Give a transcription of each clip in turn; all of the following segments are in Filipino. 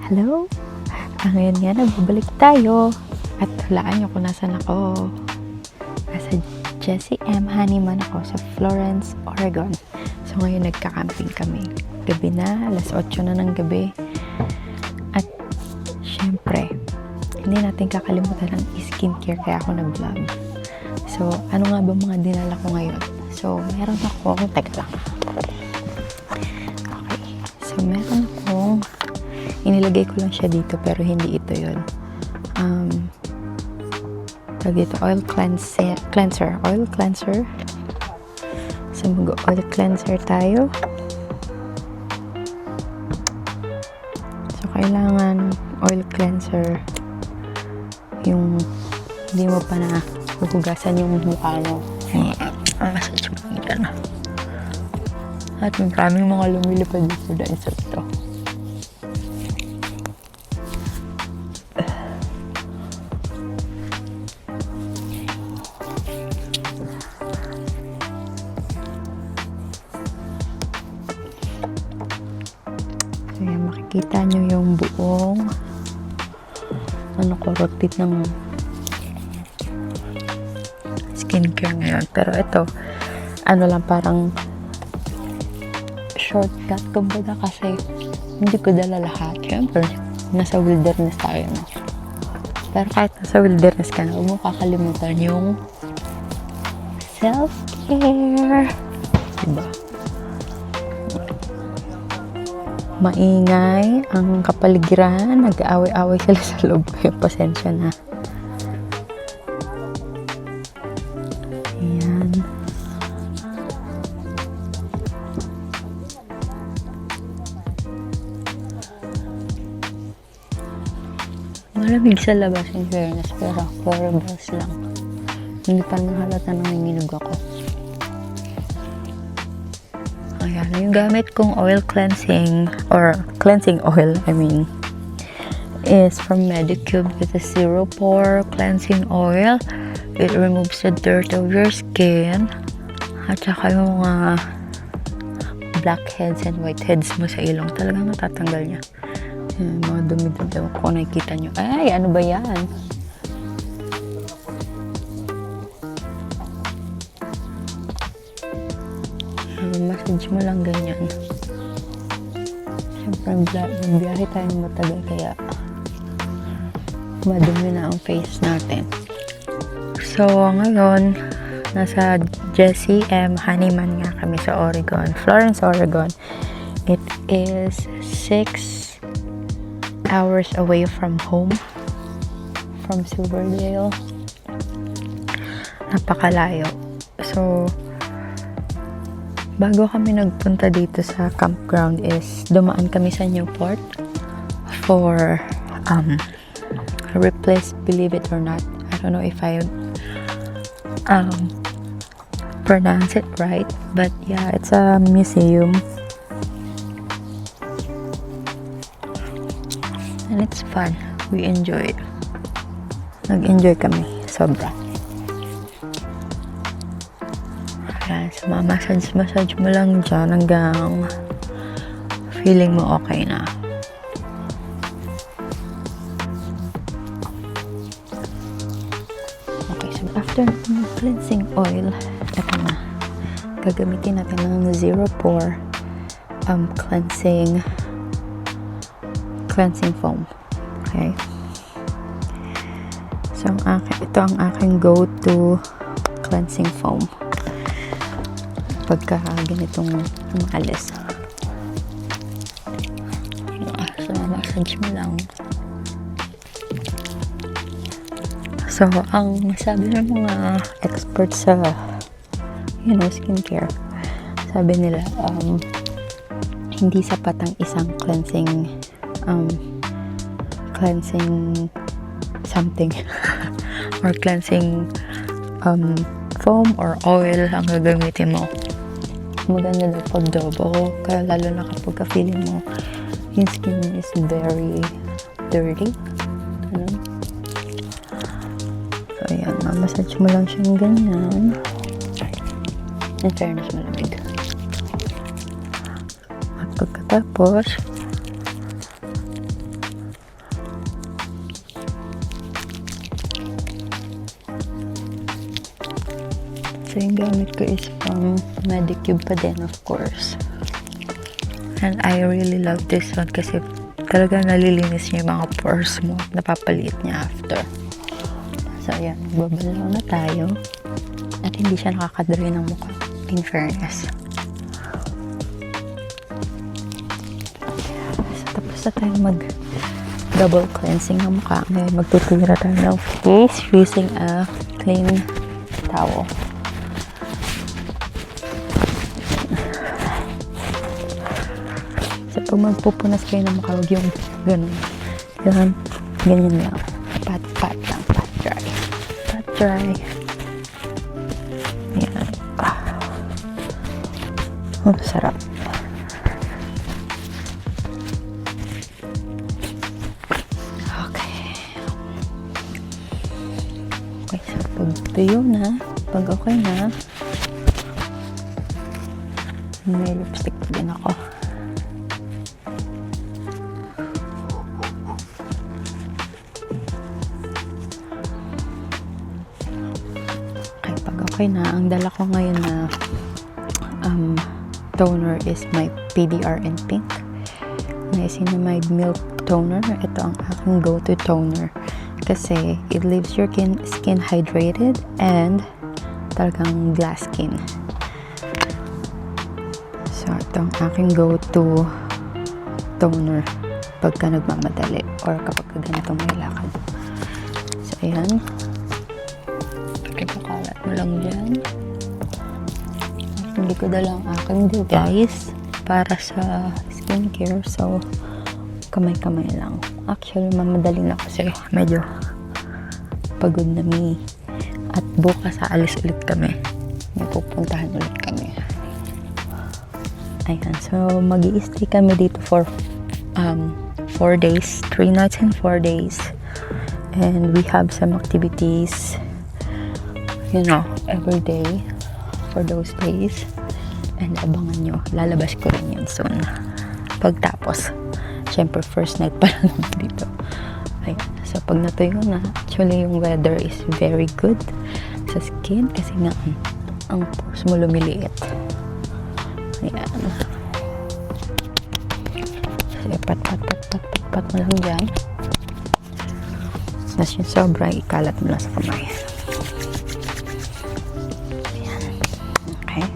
Hello? Ngayon nga, nagbabalik tayo. At hulaan nyo kung nasan ako. Nasa Jessie M. Honeyman ako sa Florence, Oregon. So ngayon nagka-camping kami. Gabi na, alas 8 na ng gabi. At syempre, hindi natin kakalimutan ang skincare kaya ako nag-vlog. So ano nga ba mga dinala ko ngayon? So meron ako, teka lang. Okay, so meron akong inilagay ko lang siya dito pero hindi ito yun. Tawag ito, oil cleanser. So mag-oil cleanser tayo. So kailangan oil cleanser yung hindi mo pa na huhugasan yung mukha mo. Massage mo lang dyan. At maraming mga lumilipad dito dahil sa ito. So yan, makikita nyo yung buong rotate ng skincare ngayon. Pero ito, lang parang shortcut kumbaga kasi hindi ko dala lahat. Siyempre, nasa wilderness tayo, no? Pero kahit nasa wilderness ka na, huwag mo kakalimutan yung self-care. Diba? Maingay ang kapaligiran, nag-aaway-aaway sila sa loob. Pasensya na. Ayan. Malamig sa labas in fairness, pero 4 bells lang. Hindi pa nahalata nang nanginig ako. Ayan, yung gamit kong oil cleansing oil, is from Medicube with a zero pore cleansing oil. It removes the dirt of your skin at saka yung blackheads and whiteheads mo sa ilong, talagang natatanggal niya. Yung mga dumi-dumi kung nakikita nyo. Ay, ano ba yan? Massage mo lang ganyan. Siyempre, biyahe tayo ng matagal kaya madumi na ang face natin. So, ngayon, nasa Jessie M. Honeyman nga kami sa Oregon, Florence, Oregon. It is 6 hours away from home, from Silverdale. Napakalayo. So, bago kami nagpunta dito sa campground is dumaan kami sa Newport for replace, believe it or not. I don't know if I pronounce it right, but yeah, it's a museum and it's fun. We enjoyed. Nag-enjoy kami sobra. Ayan, so massage mo lang dyan hanggang feeling mo okay na. Okay, so after cleansing oil, ito na. Gagamitin natin ng zero pore cleansing foam. Okay? So ito ang aking go-to cleansing foam pagka ganitong maalis. So massage mo lang. So ang masabi ng mga experts sa skincare, sabi nila hindi sapat ang isang cleansing something or cleansing foam or oil ang gagamitin mo. Maganda daw pag double, kaya lalo na kapag feeling mo yung skin is very dirty. So ayan, mamassage mo lang siyang ganyan. In fairness, malamig. At pagkatapos So, yung gamit ko is from Medicube pa din, of course. And I really love this one kasi talaga nalilinis niya yung mga pores mo. Napapaliit niya after. So, ayan. Magbabalaw na tayo. At hindi siya nakakadry ng mukha. In fairness. So, tapos na tayo double cleansing ng mukha. Ngayon, magtutira tayo ng face using a clean towel. So, pag magpupunas kayo ng mukha, huwag yung ganun. Ganyan lang. Pat lang. Pat dry. Pat dry. Ayan. Sarap. Okay, so pag tuyo na, pag okay na, may lipstick din ako. Okay, pag okay na, ang dala ko ngayon na toner is my PDR in pink. Niacinamide milk toner. Ito ang aking go-to toner. Kasi it leaves your skin hydrated and talagang glass skin. So, ito ang aking go-to toner pagka nagmamadali or kapag ganitong may lakad. So, ayan. Ipakalat mo lang dyan. Hindi ko dala ang aking device para sa skincare. So, kamay-kamay lang. Actually, mamadali na kasi medyo pagod na mi. At bukas aalis ulit kami. May pupuntahan ulit kami. Ayan. So, mag-i-stay kami dito for 4 days. 3 nights and 4 days. And we have some activities, you know, every day for those days. And abangan nyo. Lalabas ko rin yun soon. Pagtapos. Siyempre, first night pa lang dito. Ayan. So, pag natuyo na, actually, yung weather is very good sa skin kasi nga, ang pores mo lumiliit. Ayan. So, pat mo lang dyan. Tapos yung sobra, ikalat mo lang sa kamay. Ayan.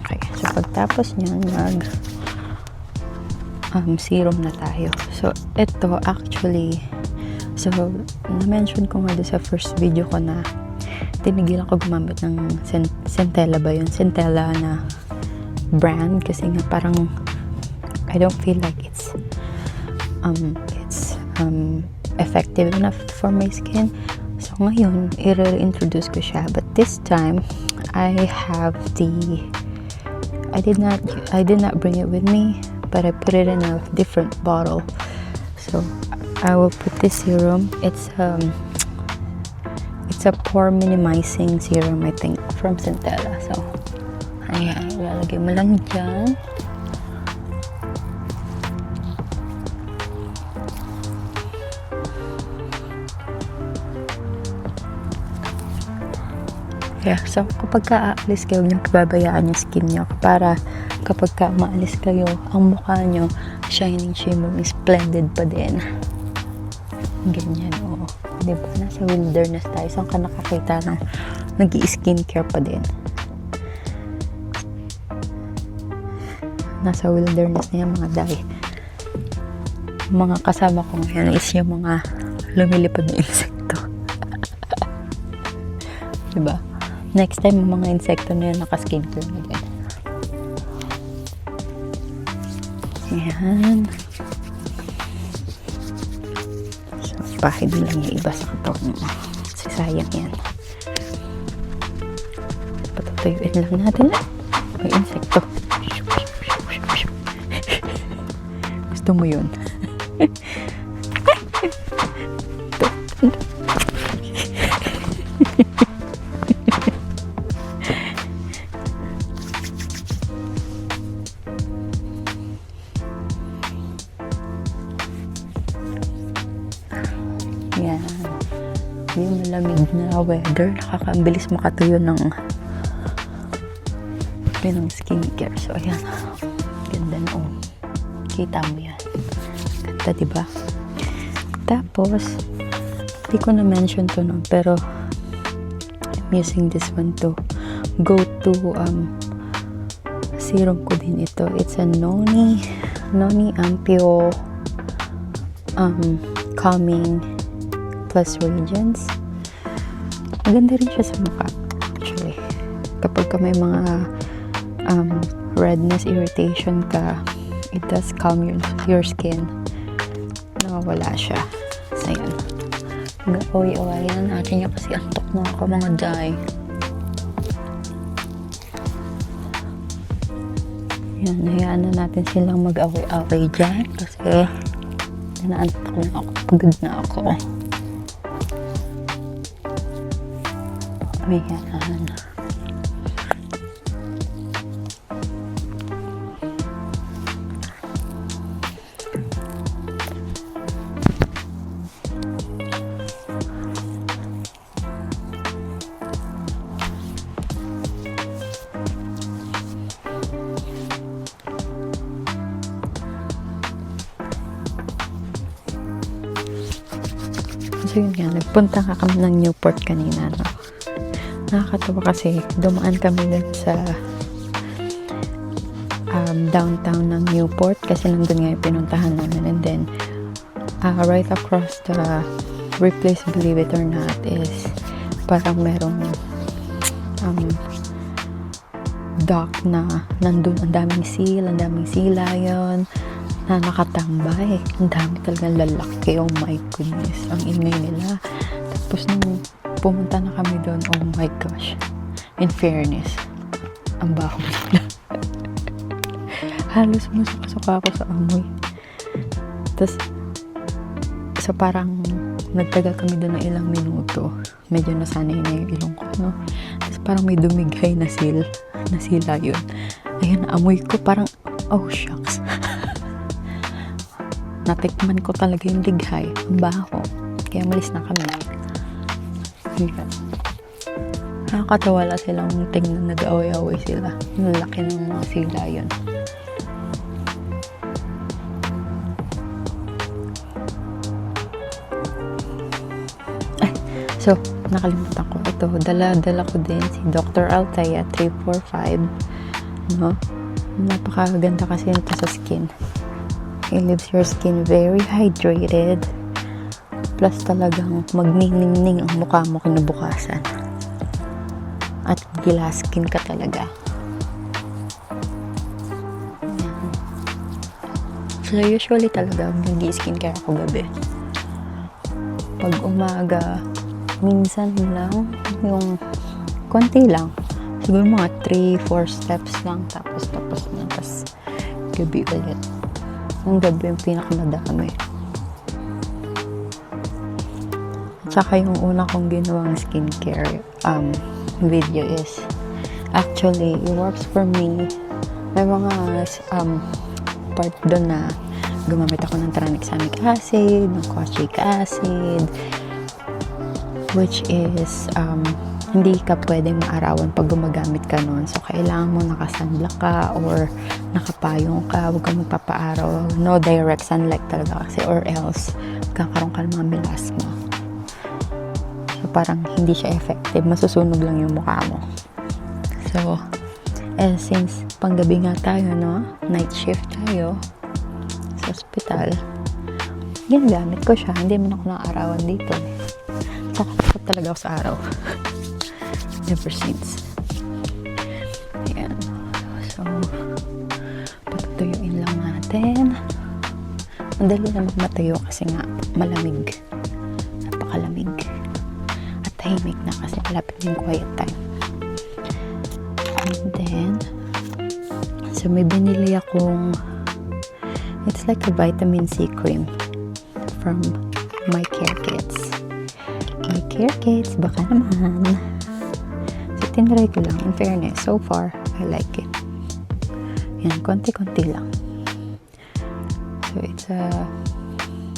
Okay. So, pagtapos nyan, serum na tayo. So, ito actually, so, na-mention ko nga sa first video ko na tinigilan ko gumamit ng Centella ba yun? Centella na brand kasi nga parang I don't feel like it's effective enough for my skin. So, ngayon, i-reintroduce ko siya. But this time, I did not bring it with me, but I put it in a different bottle. So I will put this serum. It's a pore minimizing serum, I think, from Centella. So ayan, ilalagay mo lang dyan. Yeah, so kapag aalis kayo, huwag niyong pababayaan yung skin niyo para kapag maalis kayo, ang mukha niyo shining, shimmering, splendid pa din. Ganyan, oo. Diba? Nasa wilderness tayo. Saan ka nakakita ng nag-i-skincare pa din? Nasa wilderness na yung mga day. Mga kasama ko ngayon is yung mga lumilipad na insekto. Diba? Next time, mga insekto na yun, naka-skincare na din. Ayan. So, pahid lang yung iba sa katawan mo. Kasi sayang yan. Patutuyuin lang natin. May insekto. Gusto mo yun? Yan. yung malamig na weather, nakakabilis makatuyo ng skincare. So, ayan. Ganda na, oh. Kita mo yan. Ganda, diba? Tapos, hindi ko na-mention to, no? Pero, I'm using this one to go to, serum ko din ito. It's a Noni Ampio, Calming Plus Radiance. Maganda rin siya sa mukha, actually. Kapag ka may mga redness, irritation ka, it does calm your skin. Nawawala siya. So, yan. Mag-away-awayan natin yan kasi antok na ako, mga day. Yan, hayaan na natin silang mag-away-away dyan kasi naantok na ako, pagod na ako. Ayan. So yun nga, nagpunta ka kami ng Newport kanina, no? Nakakatawa kasi dumaan kami dun sa downtown ng Newport kasi nandun nga yung pinuntahan namin, and then right across the replace, believe it or not, is parang merong dock na nandun ang daming sila yun na nakatambay. Ang dami talagang lalaki. Oh my goodness. Ang ingay nila. Tapos nung pumunta na kami doon, oh my gosh. In fairness, ang baho nila. Halos masuka-suka ako sa amoy. Tapos, so parang nagtagal kami doon ng ilang minuto. Medyo nasanay na yung ilong ko, no? Tapos parang may dumigay na sila yun. Ayun, amoy ko parang, oh shucks. Natikman ko talaga yung lighay, ang baho. Kaya malis na kami. Nakakatawa lang silang tingnan, nag-away-away sila. Ang laki ng mga sila yun. Ay, so, nakalimutan ko. Ito, dala ko din si Dr. Altaya 345. No? Napakaganda kasi nito sa skin. It leaves your skin very hydrated. Plus talagang magniningning ang mukha mo kinabukasan. At glass skin ka talaga. Ayan. So usually talaga nag-skincare ako gabi. Pag umaga, minsan lang, yung konti lang. Siguro mga 3-4 steps lang. Tapos na. Tapos gabi ulit. Ang gabi yung pinakamadami. At saka yung una kong ginawang skincare video is actually, it works for me. May mga part doon na gumamit ako ng tranexamic acid, ng kojic acid, which is hindi ka pwedeng maarawan pag gumagamit ka nun. So, kailangan mo nakasunblock ka or nakapayong ka. Huwag kang magpapaaraw. No direct sunlight talaga kasi, or else kakaroon ka ng mga melasma. So, parang hindi siya effective. Masusunog lang yung mukha mo. So, since panggabi nga tayo, no? Night shift tayo sa hospital. Ginagamit ko siya. Hindi man ako nakaarawan dito. Saka talaga ako sa araw. Ever since. Ayan. So, patutuyuin lang natin. Madali na magmatayo kasi nga malamig. Napakalamig. At tahimik na kasi malapit yung quiet time. And then, so may binili akong, it's like a vitamin C cream from My Care Kits. My Care Kits, baka naman. So, tinry ko lang. In fairness, so far, I like it. Yan, konti-konti lang. So, it's a,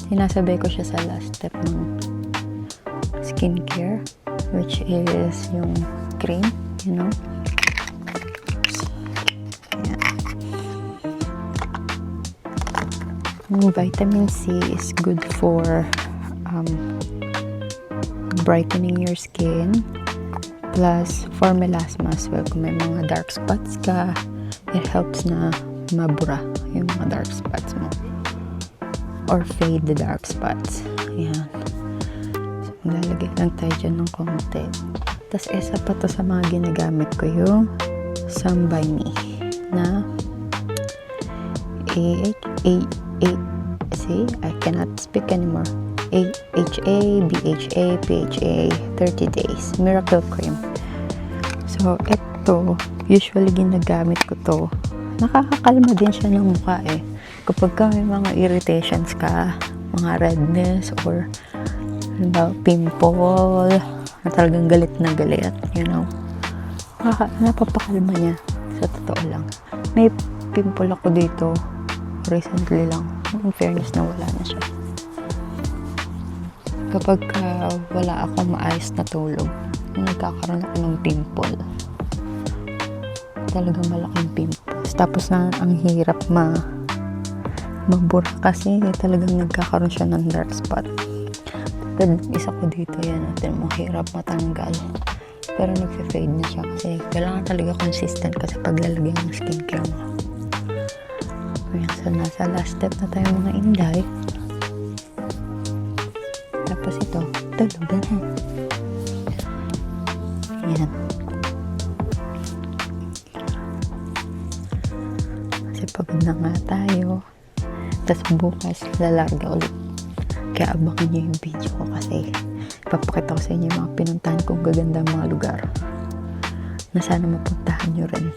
sinasabay ko siya sa last step ng skincare, which is yung cream, you know. Ayan. Yung vitamin C is good for brightening your skin, plus for melasma as well. Kung may mga dark spots ka, it helps na mabura yung mga dark spots mo or fade the dark spots. Ayan. So, maglalagay lang tayo dyan ng konti. Tapos isa pa to sa mga ginagamit ko, yung Some by Me na see, I cannot speak anymore. AHA, BHA, PHA, 30 days miracle cream. So ito usually ginagamit ko to. Nakakakalma din siya ng mukha eh. Kapag ka may mga irritations ka, mga redness or pimple na talagang galit na galit, you know, napapakalma niya. Sa totoo lang, may pimple ako dito recently lang, in fairness na wala na siya. Kapag wala akong maayos na tulog, nagkakaroon ako ng pimple, talagang malaking pimples. Tapos na ang hirap mabura kasi talagang nagkakaroon siya ng dark spot. Isa ko dito, yan natin mo, hirap matanggal, pero nag-fade na siya kasi kailangan talaga consistent ka sa paglalagay ng skincare mo. Ayan, so nasa last step na tayo mga inday. Tapos ito, tulugan na. Ayan. Kasi pagod na nga tayo. Tapos bukas, lalarga ulit. Kaya abangan nyo yung video ko kasi ipapakita ko sa inyo yung mga pinuntahan kong gagandang mga lugar na sana mapuntahan nyo rin.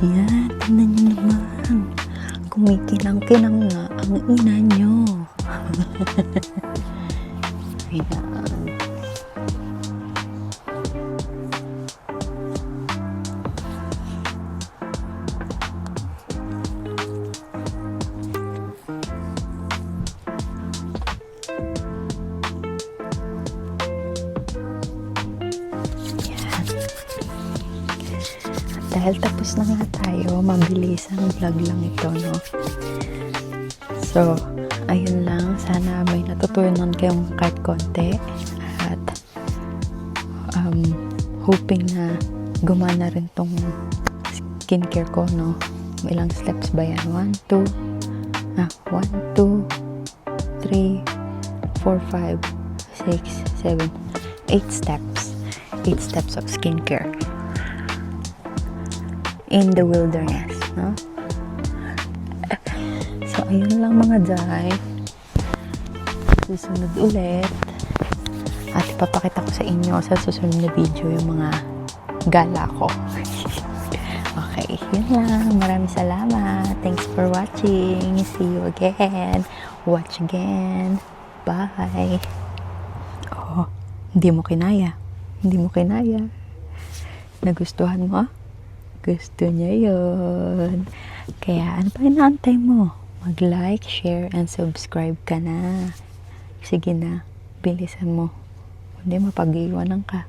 Ayan, tingnan nyo naman. Kumikinang-kinang na ang ina nyo. Ayan. Dahil tapos na nga tayo, mabilis ang vlog lang ito, no? So, ayun lang. Sana may natutunan kayong kahit konti. At hoping na gumana rin tong skincare ko, no? Ilang steps ba yan? 1, 2, 3, 4, 5, 6, 7, 8 steps. 8 steps of skincare in the wilderness, no? So, ayun lang mga day. Susunod ulit. At ipapakita ko sa inyo sa susunod na video yung mga gala ko. Okay, yun lang. Maraming salamat. Thanks for watching. See you again. Watch again. Bye. Oh, hindi mo kinaya. Hindi mo kinaya. Nagustuhan mo? Gusto niya yun. Kaya ano pa inaantay mo? Mag-like, share, and subscribe ka na. Sige na, bilisan mo. Hindi mapag-iwanan ka.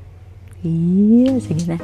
Yeah, sige na.